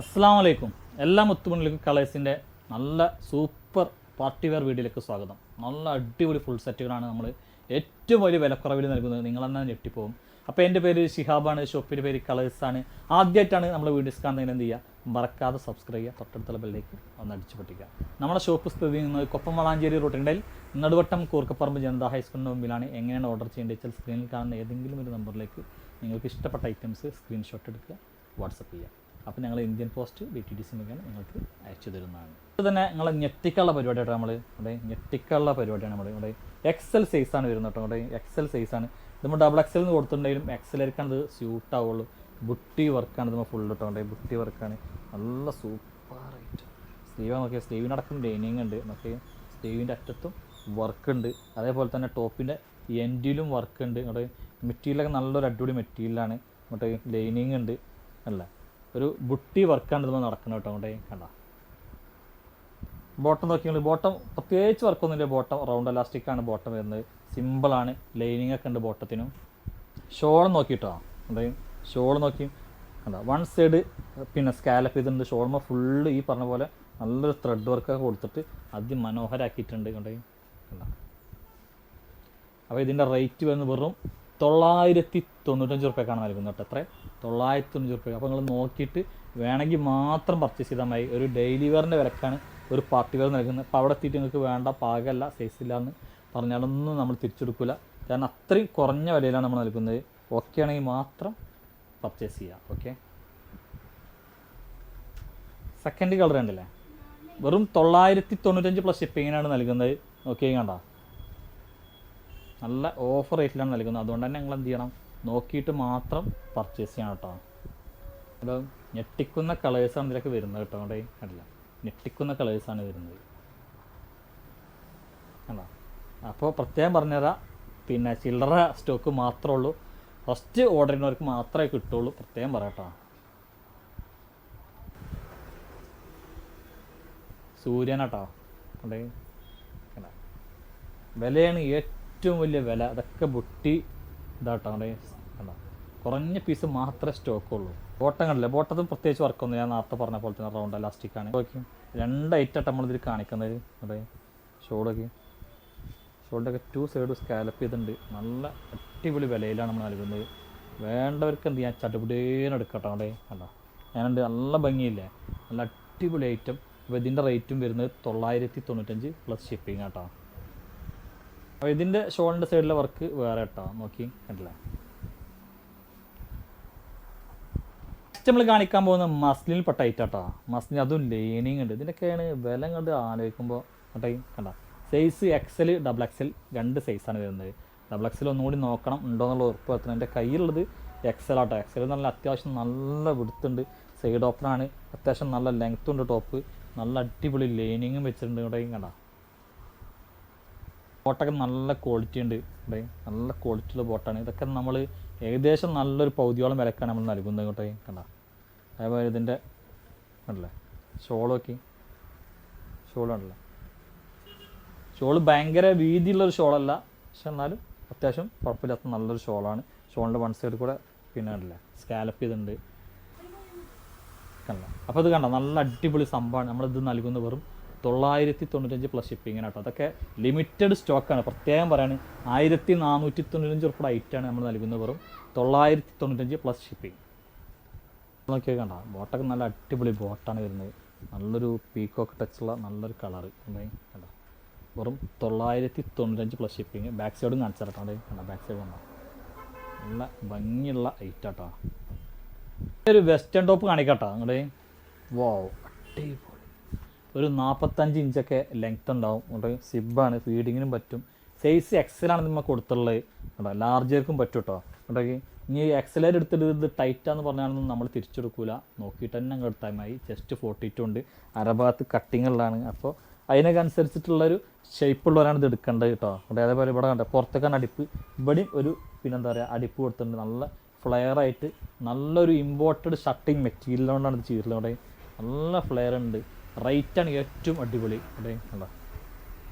അസ്സാം വലൈക്കും. എല്ലാ മുത്തുമണിലേക്കും കളേഴ്സിൻ്റെ നല്ല സൂപ്പർ പാർട്ടി വെയർ വീഡിയോയിലേക്ക് സ്വാഗതം. നല്ല അടിപൊളി ഫുൾ സെറ്റുകളാണ് നമ്മൾ ഏറ്റവും വലിയ വിലക്കുറവിൽ നൽകുന്നത്. നിങ്ങളെന്നാൽ ഞെട്ടിപ്പോകും. അപ്പോൾ എൻ്റെ പേര് ഷിഹാബാണ്, ഷോപ്പിൻ്റെ പേര് കളേഴ്സാണ്. ആദ്യമായിട്ടാണ് നമ്മൾ വീഡിയോസ് കാണുന്നതിന് എന്ത് ചെയ്യുക, മറക്കാതെ സബ്സ്ക്രൈബ് ചെയ്യുക, തൊട്ടടുത്തുള്ള ബെല്ലേക്ക് ഒന്ന് അടിച്ചു പൊട്ടിക്കുക. നമ്മുടെ ഷോപ്പ് സ്ഥിതി ചെയ്യുന്നത് കൊപ്പം വളാഞ്ചേരി റൂട്ടിനിടയിൽ നടുവട്ടം കൂർക്കപ്പറമ്പ് ജനതാ ഹൈസ്കൂളിൻ്റെ മുമ്പിലാണ്. എങ്ങനെയാണ് ഓർഡർ ചെയ്യേണ്ടത് വെച്ചാൽ സ്ക്രീനിൽ കാണുന്ന ഏതെങ്കിലും ഒരു നമ്പറിലേക്ക് നിങ്ങൾക്ക് ഇഷ്ടപ്പെട്ട ഐറ്റംസ് സ്ക്രീൻഷോട്ട് എടുക്കുക, വാട്സപ്പ് ചെയ്യുക. അപ്പോൾ ഞങ്ങൾ ഇന്ത്യൻ പോസ്റ്റ് BTDC മുഖേന നിങ്ങൾക്ക് അയച്ചു തരുന്നതാണ്. അത് തന്നെ ഞങ്ങൾ ഞെട്ടിക്കുള്ള പരിപാടിയായിട്ട് നമ്മൾ ഇവിടെ ഞെട്ടിക്കുള്ള പരിപാടിയാണ്. ഇവിടെ XL സൈസാണ് വരുന്നത് കേട്ടോ. ഇവിടെ XL സൈസാണ്. നമ്മൾ XXL എന്ന് കൊടുത്തിട്ടുണ്ടെങ്കിലും XLക്കാണ് ഇത് സ്യൂട്ട് ആവുള്ളൂ. ബുട്ടി വർക്കാണ് ഇത് ഫുൾ കേട്ടോ. ബുട്ടി വർക്കാണ്, നല്ല സൂപ്പറായിട്ട്. സ്ലീവ് നോക്കിയാൽ സ്ലീവിനടക്കം ലൈനിങ് ഉണ്ട്. നോക്കിയാൽ സ്ലീവിൻ്റെ അറ്റത്തും വർക്ക് ഉണ്ട്. അതേപോലെ തന്നെ ടോപ്പിൻ്റെ എൻഡിലും വർക്ക് ഉണ്ട്. ഇവിടെ മെറ്റീരിയലൊക്കെ നല്ലൊരു അടിപൊളി മെറ്റീരിയലാണ്. ഇങ്ങോട്ട് ലൈനിങ് ഉണ്ട്. അല്ല, ഒരു ബുട്ടി വർക്കാണ് ഇത് നടക്കുന്നത് കേട്ടോ. അങ്ങോട്ടേ കണ്ട ബോട്ടം നോക്കിയാൽ ബോട്ടം പ്രത്യേകിച്ച് വർക്കൊന്നുമില്ല. ബോട്ടം റൗണ്ട് എലാസ്റ്റിക്കാണ് ബോട്ടം വരുന്നത്. സിമ്പിളാണ്. ലൈനിങ് ഒക്കെ ഉണ്ട് ബോട്ടത്തിനും. ഷോൾ നോക്കിയിട്ടോ. അതെ, ഷോൾ നോക്കി കണ്ട വൺ സൈഡ് പിന്നെ സ്കാലപ്പ് ചെയ്തിട്ടുണ്ട്. ഷോൾമ ഫുള്ള് ഈ പറഞ്ഞ പോലെ നല്ലൊരു ത്രെഡ് വർക്കൊക്കെ കൊടുത്തിട്ട് അതിമനോഹരമാക്കിയിട്ടുണ്ട്. കണ്ടേ കണ്ട. അപ്പോൾ ഇതിൻ്റെ റേറ്റ് വരുന്നത് വെറും 995 റുപ്യക്കാണ് നൽകുന്നത് കേട്ടോ. എത്ര? 995 റുപ്യ. അപ്പോൾ നിങ്ങൾ നോക്കിയിട്ട് വേണമെങ്കിൽ മാത്രം പർച്ചേസ് ചെയ്താൽ മതി. ഒരു ഡെയിലി വെയറിൻ്റെ വിലക്കാണ് ഒരു പാർട്ടി വെയർ നൽകുന്നത്. അപ്പോൾ അവിടെ എത്തിയിട്ട് നിങ്ങൾക്ക് വേണ്ട, പാകമല്ല, സൈസ് ഇല്ല എന്ന് പറഞ്ഞാലൊന്നും നമ്മൾ തിരിച്ചെടുക്കില്ല. കാരണം അത്രയും കുറഞ്ഞ വിലയിലാണ് നമ്മൾ നൽകുന്നത്. ഓക്കെ ആണെങ്കിൽ മാത്രം പർച്ചേസ് ചെയ്യാം. ഓക്കെ, സെക്കൻഡ് കളർ ഉണ്ടല്ലേ, വെറും 995 പ്ലസ് ഷിപ്പിങ്ങിനാണ് നൽകുന്നത്. ഓക്കെ, കണ്ട നല്ല ഓഫർ റേറ്റിലാണ് നൽകുന്നത്. അതുകൊണ്ട് തന്നെ നിങ്ങൾ എന്ത് ചെയ്യണം, നോക്കിയിട്ട് മാത്രം പർച്ചേസ് ചെയ്യണം കേട്ടോ. അപ്പോൾ ഞെട്ടിക്കുന്ന കളേഴ്സാണ് ഇതിലൊക്കെ വരുന്നത് കേട്ടോ. അവിടെ കണ്ടില്ല, ഞെട്ടിക്കുന്ന കളേഴ്സാണ് വരുന്നത്. അല്ല, അപ്പോൾ പ്രത്യേകം പറഞ്ഞുതരാം, പിന്നെ ചില്ലറ സ്റ്റോക്ക് മാത്രമേ ഉള്ളൂ. ഫസ്റ്റ് ഓർഡർ ചെയ്യുന്നവർക്ക് മാത്രമേ കിട്ടുള്ളൂ. പ്രത്യേകം പറയാട്ടോ. സൂര്യനാട്ടോ. അവിടെ വിലയാണ് ഏറ്റവും വലിയ വില. അതൊക്കെ ബുട്ടി ഇതാട്ടോ. അവിടെ കണ്ടോ, കുറഞ്ഞ പീസ് മാത്രമേ സ്റ്റോക്കുള്ളൂ. ബോട്ടം കണ്ടില്ല, ബോട്ടത്തും പ്രത്യേകിച്ച് വർക്കൊന്നും ഞാൻ നേരത്തെ പറഞ്ഞ പോലെ തന്നെ റൗണ്ട് എലാസ്റ്റിക്കാണ്. ഓക്കെ, 2 ഐറ്റായിട്ട് നമ്മളിതിൽ കാണിക്കുന്നത്. അതെ, ഷോളൊക്കെ ഷോളിൻ്റെയൊക്കെ 2 സൈഡ് സ്കാലപ്പ് ചെയ്തിട്ടുണ്ട്. നല്ല അടിപൊളി വിലയിലാണ് നമ്മൾ നൽകുന്നത്. വേണ്ടവർക്ക് എന്ത് ചെയ്യാൻ ചടുപുടേന്ന് എടുക്കട്ടോ. അവിടെ കണ്ടോ, ഞാനുണ്ട്, നല്ല ഭംഗിയില്ലേ, നല്ല അടിപൊളി ഐറ്റം. അപ്പോൾ ഇതിൻ്റെ റേറ്റും വരുന്നത് 995 പ്ലസ് ഷിപ്പിംഗ് കേട്ടോ. അപ്പോൾ ഇതിൻ്റെ ഷോളിൻ്റെ സൈഡിലെ വർക്ക് വേറെ കേട്ടോ. നോക്കി കണ്ടില്ല. നെക്സ്റ്റ് നമ്മൾ കാണിക്കാൻ പോകുന്ന മസ്ലിനിൽ പെട്ട ഐറ്റാട്ടോ. മസ്ലിൻ, അതും ലൈനിങ് ഉണ്ട്. ഇതിൻ്റെയൊക്കെയാണ് വില കണ്ട് ആലോചിക്കുമ്പോൾ കേട്ടോ. കണ്ട സൈസ് XL, XXL 2 സൈസാണ് വരുന്നത്. XXL ഒന്നുകൂടി നോക്കണം ഉണ്ടോ എന്നുള്ള ഉറപ്പ് വരുത്തണം. എൻ്റെ കയ്യിലുള്ളത് XL ആട്ടോ. XL നല്ല അത്യാവശ്യം നല്ല വിടുത്തുണ്ട്. സൈഡ് ഓപ്പണാണ്. അത്യാവശ്യം നല്ല ലെങ്ത്തും ഉണ്ട്. ടോപ്പ് നല്ല അടിപൊളി ലൈനിങ്ങും വെച്ചിട്ടുണ്ട്. ഇവിടെ കണ്ട ബോട്ടൊക്കെ നല്ല ക്വാളിറ്റി ഉണ്ട്. ഇവിടെ നല്ല ക്വാളിറ്റിയുള്ള ബോട്ടാണ്. ഇതൊക്കെ നമ്മൾ ഏകദേശം നല്ലൊരു പകുതിയോളം വിലക്കാണ് നമ്മൾ നൽകുന്നത്. ഇങ്ങോട്ടേ കണ്ട. അതേപോലെ ഇതിൻ്റെ കണ്ടല്ലേ ഷോൾ നോക്കി, ഷോൾ ഉണ്ടല്ലോ. ഷോള് ഭയങ്കര വീതിയുള്ളൊരു ഷോളല്ല, പക്ഷെ എന്നാലും അത്യാവശ്യം കുഴപ്പമില്ലാത്ത നല്ലൊരു ഷോളാണ്. ഷോളിൻ്റെ വൺ സൈഡ് കൂടെ പിന്നെ കണ്ടില്ലേ സ്കാലപ്പ് ചെയ്തിട്ടുണ്ട്. കണ്ട. അപ്പോൾ ഇത് കണ്ട നല്ല അടിപൊളി സംഭവമാണ്. നമ്മളിത് നൽകുന്നത് വെറും 995 പ്ലസ് ഷിപ്പിങ്ങിന് കേട്ടോ. അതൊക്കെ ലിമിറ്റഡ് സ്റ്റോക്കാണ്. പ്രത്യേകം പറയാണ്, 1495 റുപ്യ ഐറ്റാണ് നമ്മൾ നൽകുന്നത്. വെറും 995 പ്ലസ് ഷിപ്പിംഗ്. നോക്കിയാൽ കണ്ട ബോട്ടൊക്കെ നല്ല അടിപൊളി ബോട്ടാണ് വരുന്നത്. നല്ലൊരു പീക്കോക്ക് ടച്ചുള്ള നല്ലൊരു കളറ് കണ്ട. വെറും 995 പ്ലസ് ഷിപ്പിംഗ്. ബാക്ക് സൈഡും കാണിച്ചാൽ കേട്ടോ. കണ്ട ബാക്ക് സൈഡ് കണ്ടോ, നല്ല ഭംഗിയുള്ള ഐറ്റാട്ടോ. ഒരു വെസ്റ്റേൺ ടോപ്പ് കാണിക്കാട്ടോ. അങ്ങോട്ടേ വാവ്, അടിപൊളി. ഒരു 45 ഇഞ്ചൊക്കെ ലെങ്ത് ഉണ്ടാവും. അങ്ങോട്ട് സിബാണ്, ഫീഡിങ്ങിനും പറ്റും. സൈസ് XL ആണ് നമ്മൾ കൊടുത്തുള്ളത് കേട്ടോ. ലാർജർക്കും പറ്റും കേട്ടോ. അങ്ങോട്ടേക്ക് ഇനി XL എടുത്തിട്ട് ഇത് ടൈറ്റാന്ന് പറഞ്ഞാലൊന്നും നമ്മൾ തിരിച്ചെടുക്കില്ല. നോക്കിയിട്ട് തന്നെ അങ്ങ് എടുത്താൽ മതി. ജസ്റ്റ് 42 ഉണ്ട്. അരഭാഗത്ത് കട്ടിങ്ങുള്ളതാണ്. അപ്പോൾ അതിനൊക്കെ അനുസരിച്ചിട്ടുള്ളൊരു ഷേപ്പുള്ളവരാണ് ഇത് എടുക്കേണ്ടത് കേട്ടോ. അവിടെ അതേപോലെ ഇവിടെ കണ്ടോ, പുറത്തേക്കാണ് അടിപ്പ്. ഇവിടെയും ഒരു പിന്നെന്താ പറയുക അടിപ്പ് കൊടുത്തിട്ടുണ്ട്. നല്ല ഫ്ലെയറായിട്ട് നല്ലൊരു ഇമ്പോർട്ടഡ് ഷർട്ടിങ് മെറ്റീരിയൽ കൊണ്ടാണ് ഇത് ചെയ്തിട്ടുള്ളത്. അവിടെ നല്ല ഫ്ലെയർ ഉണ്ട്. റേറ്റാണ് ഏറ്റവും അടിപൊളി. അവിടെ കണ്ടോ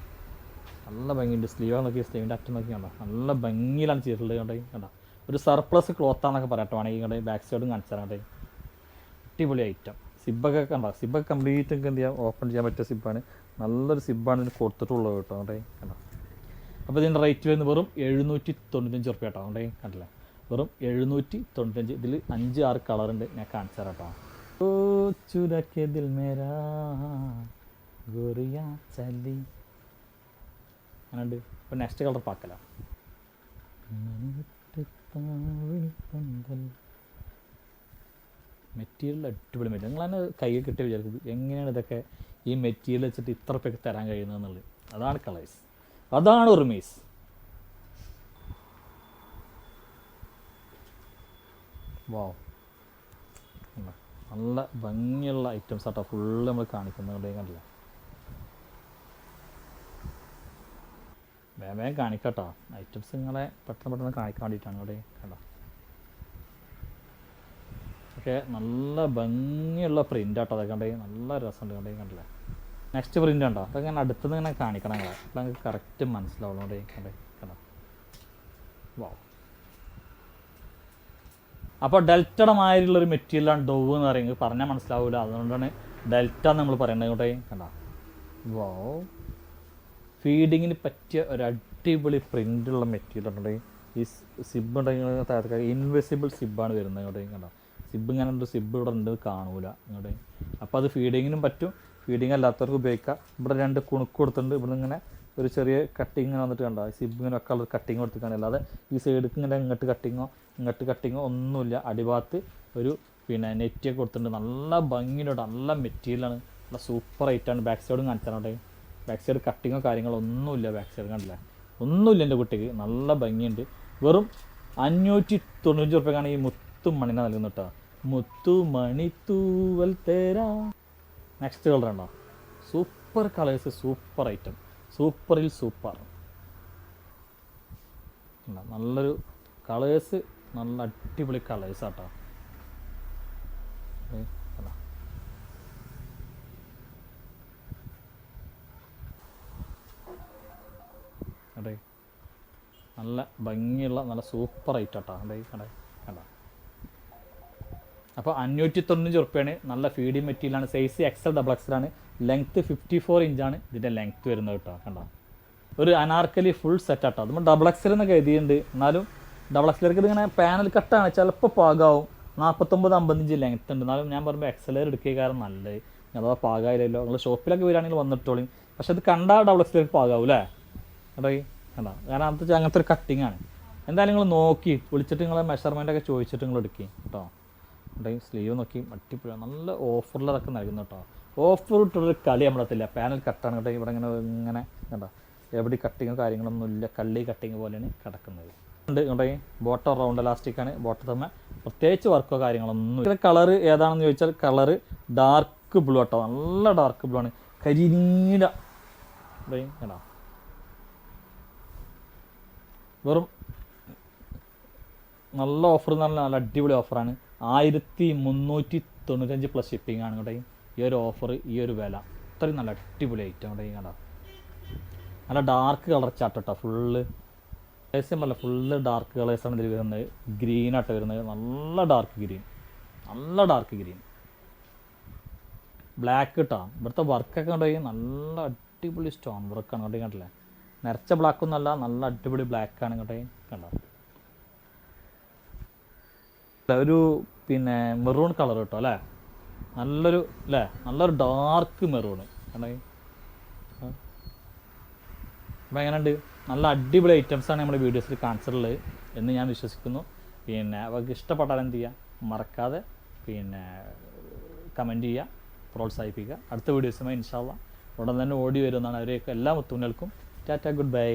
നല്ല ഭംഗിയുണ്ട്. സ്ലീവ് നോക്കി, സ്ലീവിൻ്റെ അറ്റം നോക്കി കണ്ടോ, നല്ല ഭംഗിയിലാണ് ചെയ്തിട്ടുള്ളത്. കണ്ടോ കണ്ടോ, ഒരു സർപ്ലസ് ക്ലോത്താന്നൊക്കെ പറയട്ടോ. ആണെങ്കിൽ കണ്ടേ ബാക്ക് സൈഡും കാണിച്ചാൽ കണ്ടേ അടിപൊളി ഐറ്റം. സിബ്ബൊക്കെ കണ്ടോ, സിബ്ബൊക്കെ കംപ്ലീറ്റ് ഒക്കെ എന്ത് ചെയ്യാം ഓപ്പൺ ചെയ്യാൻ പറ്റിയ സിബ്ബാണ്. നല്ലൊരു സിബ്ബാണ് ഇതിന് കൊടുത്തിട്ടുള്ളത് കേട്ടോ. അവിടെ കണ്ടോ. അപ്പോൾ ഇതിൻ്റെ റേറ്റ് വരുന്നത് വെറും 795 റുപ്യ കേട്ടോ. അവിടെ കണ്ടില്ലേ, വെറും 795. ഇതിൽ 5-6 കളറുണ്ട്, ഞാൻ കാണിച്ചു തരാം കേട്ടോ. ഓ ചുരക്കെ ദിൽ മേരാ ഗോറിയാ ചലി അങ്ങനെയുണ്ട്. ഇപ്പോൾ നെക്സ്റ്റ് കളർ പാക്കല. മെറ്റീരിയൽ അടിപൊളി മെറ്റീരിയൽ. നിങ്ങളതിന് കൈ കിട്ടി വിചാരിക്കുന്നത് എങ്ങനെയാണ് ഇതൊക്കെ ഈ മെറ്റീരിയൽ വെച്ചിട്ട് ഇത്ര പേർക്ക് തരാൻ കഴിയുന്നതെന്നുള്ളത്. അതാണ് കളേഴ്സ്, അതാണ് ഉർമീസ്. വാവ്, നല്ല ഭംഗിയുള്ള ഐറ്റംസ് ആട്ടോ ഫുള്ള് നമ്മൾ കാണിക്കുന്നത്. കണ്ടില്ല, വേഗം കാണിക്കട്ടോ ഐറ്റംസ്, നിങ്ങളെ പെട്ടെന്ന് കാണിക്കാൻ വേണ്ടിയിട്ടാണ്. ഇവിടെ കണ്ടോ, ഒക്കെ നല്ല ഭംഗിയുള്ള പ്രിൻ്റ് ആട്ടോ. അതൊക്കെ കണ്ടേ നല്ല രസമുണ്ട്. കണ്ടേ കണ്ടില്ലേ, നെക്സ്റ്റ് പ്രിൻ്റ് ഉണ്ടോ, അതൊക്കെ ഞാൻ അടുത്തുനിന്ന് ഇങ്ങനെ കാണിക്കണം നിങ്ങളെ, അപ്പോൾ നിങ്ങൾക്ക് കറക്റ്റ് മനസ്സിലാവുള്ളൂ. കണ്ടേ കണ്ടേ കണ്ടോ. വാവ്. അപ്പോൾ ഡെൽറ്റയുടെ മാതിരിയുള്ളൊരു മെറ്റീരിയലാണ് ഡോവ് എന്ന് പറയുന്നത്. പറഞ്ഞാൽ മനസ്സിലാവില്ല, അതുകൊണ്ടാണ് ഡെൽറ്റ എന്ന് നമ്മൾ പറയുന്നത്. ഇങ്ങോട്ടേ കണ്ടോ. വാവ്, ഫീഡിങ്ങിന് പറ്റിയ ഒരു അടിപൊളി പ്രിൻ്റുള്ള മെറ്റീരിയൽ ഉണ്ടെങ്കിൽ ഈ സിബ് ഉണ്ടെങ്കിൽ താഴത്തെ ഇൻവിസിബിൾ സിബാണ് വരുന്നത്. ഇങ്ങോട്ടേ കണ്ടോ, സിബ് ഇങ്ങനെ ഉണ്ട്, സിബ് ഇവിടെ ഉണ്ട്, കാണൂല ഇങ്ങോട്ടേ. അപ്പോൾ അത് ഫീഡിങ്ങിനും പറ്റും, ഫീഡിങ് അല്ലാത്തവർക്ക് ഉപയോഗിക്കാം. ഇവിടെ 2 കുണുക്ക് കൊടുത്തിട്ടുണ്ട്. ഇവിടെ ഇങ്ങനെ ഒരു ചെറിയ കട്ടിങ് ഇങ്ങനെ വന്നിട്ട് കണ്ടോ, സിബ് ഇങ്ങനെ ഒക്കെ ഉള്ള കട്ടിങ് കൊടുത്തിട്ടാണ്. അല്ലാതെ ഈ സൈഡിലേക്ക് ഇങ്ങനെ ഇങ്ങോട്ട് കട്ടിങ്ങോ ഒന്നുമില്ല. അടിഭാഗത്ത് ഒരു നെറ്റൊക്കെ കൊടുത്തിട്ടുണ്ട്. നല്ല ഭംഗിയിലോട്ട് നല്ല മെറ്റീരിയലാണ്, നല്ല സൂപ്പർ ഐറ്റാണ്. ബാക്ക് സൈഡും കാണിച്ചാലോട്ടെ. ബാക്ക് സൈഡ് കട്ടിങ്ങോ കാര്യങ്ങളോ ഒന്നുമില്ല. ബാക്ക് സൈഡ് കണ്ടില്ല, ഒന്നുമില്ല. എൻ്റെ കുട്ടിക്ക് നല്ല ഭംഗിയുണ്ട്. വെറും 595 റുപ്യക്കാണ് ഈ മുത്തുമണിനെ നൽകുന്നത് കേട്ടോ. മുത്തുമണി തൂവൽ തേരാ. നെക്സ്റ്റ് കളർ ഉണ്ടോ, സൂപ്പർ കളേഴ്സ്, സൂപ്പർ ഐറ്റം, സൂപ്പറിൽ സൂപ്പർ. നല്ലൊരു കളേഴ്സ്, നല്ല അടിപൊളി കളേഴ്സ് ആട്ടോ. അതെ, നല്ല ഭംഗിയുള്ള നല്ല സൂപ്പർ ഐറ്റം കേട്ടോ. അതെ കണ്ടേ കണ്ടോ. അപ്പോൾ 595 റുപ്യാണ്. നല്ല ഫീഡിങ് മെറ്റീരിയലാണ്. സൈസ് XL XXL ആണ്. ലെങ്ത്ത് 54 ഇഞ്ചാണ് ഇതിൻ്റെ ലെങ്ത്ത് വരുന്നത് കേട്ടോ. കണ്ടോ, ഒരു അനാർക്കലി ഫുൾ സെറ്റ് ആട്ടോ. നമ്മൾ XXL എന്നൊക്കെ എഴുതിയിട്ടുണ്ട്, എന്നാലും XXLക്ക് ഇതിങ്ങനെ പാനൽ കട്ടാണ്, ചിലപ്പോൾ പാകാവും. 49-50 ഇഞ്ച് ലെങ്ത്ത് ഉണ്ട്. എന്നാലും ഞാൻ പറയുമ്പോൾ XL എടുക്കുക കാരണം നല്ലത്. അഥവാ പാകായില്ലല്ലോ, നിങ്ങൾ ഷോപ്പിലൊക്കെ വരികയാണെങ്കിൽ വന്നിട്ടോളിയും. പക്ഷെ അത് കണ്ടാൽ XXLക്ക് പാകാവും അല്ലേ. കേട്ടോ കണ്ടോ, കാരണം അങ്ങനത്തെ ഒരു കട്ടിങ് ആണ്. എന്തായാലും നിങ്ങൾ നോക്കി വിളിച്ചിട്ട് നിങ്ങളെ മെഷർമെൻറ്റൊക്കെ ചോദിച്ചിട്ട് നിങ്ങൾ എടുക്കും കേട്ടോ. കേട്ടോ സ്ലീവ് നോക്കി അടിപൊളി നല്ല ഓഫറിലതൊക്കെ നൽകുന്നു കേട്ടോ. ഓഫർ ഇട്ടൊരു കളി നമ്മളത്തില്ല, പാനൽ കട്ടാണ് കേട്ടോ. ഇവിടെ ഇങ്ങനെ കണ്ടോ, എവിടെ കട്ടിങ്ങോ കാര്യങ്ങളൊന്നും ഇല്ല, കള്ളി കട്ടിങ് പോലെയാണ് കിടക്കുന്നത്. ഉണ്ട് കേട്ടോ. Bottom round എലാസ്റ്റിക്കാണ്. ബോട്ടം തന്നെ പ്രത്യേകിച്ച് വർക്കോ കാര്യങ്ങളൊന്നും. ഇതിൻ്റെ കളർ ഏതാണെന്ന് ചോദിച്ചാൽ കളറ് ഡാർക്ക് ബ്ലൂ കേട്ടോ. നല്ല ഡാർക്ക് ബ്ലൂ ആണ്, കരിനീല. കേട്ടോ, വെറും നല്ല ഓഫർ എന്ന് പറഞ്ഞാൽ നല്ല അടിപൊളി ഓഫറാണ്. 1395 പ്ലസ് ഷിപ്പിംഗ് ആണ് കേട്ടോ ഈ ഒരു ഓഫർ, ഈ ഒരു വില. അത്രയും നല്ല അടിപൊളി ഐറ്റം കേട്ടോ. കണ്ടോ, നല്ല ഡാർക്ക് കളർ ചാർട്ട് കേട്ടോ. ഫുള്ള് അല്ല, ഫുള്ള് ഡാർക്ക് കളേഴ്സാണ് ഇതിൽ വരുന്നത്. ഗ്രീനാട്ടോ വരുന്നത്, നല്ല ഡാർക്ക് ഗ്രീൻ, നല്ല ഡാർക്ക് ഗ്രീൻ. ബ്ലാക്ക് കേട്ടോ. ഇവിടുത്തെ വർക്കൊക്കെ കണ്ടോ, നല്ല അടിപൊളി സ്റ്റോൺ വർക്കാണ് കേട്ടോ. കണ്ടില്ലേ, നിറച്ച ബ്ലാക്കൊന്നുമല്ല, നല്ല അടിപൊളി ബ്ലാക്കാണ് കേട്ടോ. കണ്ടോ, ഒരു മെറൂൺ കളർ കേട്ടോ അല്ലേ, നല്ലൊരു അല്ലേ, നല്ലൊരു ഡാർക്ക് മെറൂണ് കണ്ടോ. അപ്പോൾ എങ്ങനെയുണ്ട്, നല്ല അടിപൊളി ഐറ്റംസാണ് നമ്മുടെ വീഡിയോസിൽ കാണിച്ചിട്ടുള്ളത് എന്ന് ഞാൻ വിശ്വസിക്കുന്നു. അവർക്ക് ഇഷ്ടപ്പെട്ടാൽ എന്ത് ചെയ്യുക, മറക്കാതെ കമൻറ്റ് ചെയ്യുക, പ്രോത്സാഹിപ്പിക്കുക. അടുത്ത വീഡിയോസുമായി ഇൻഷാ അല്ലാഹ് ഉടൻ തന്നെ ഓടി വരുമെന്നാണ്. അവരെയൊക്കെ എല്ലാ മുത്തുമണികൾക്കും ടാറ്റ, ഗുഡ് ബൈ.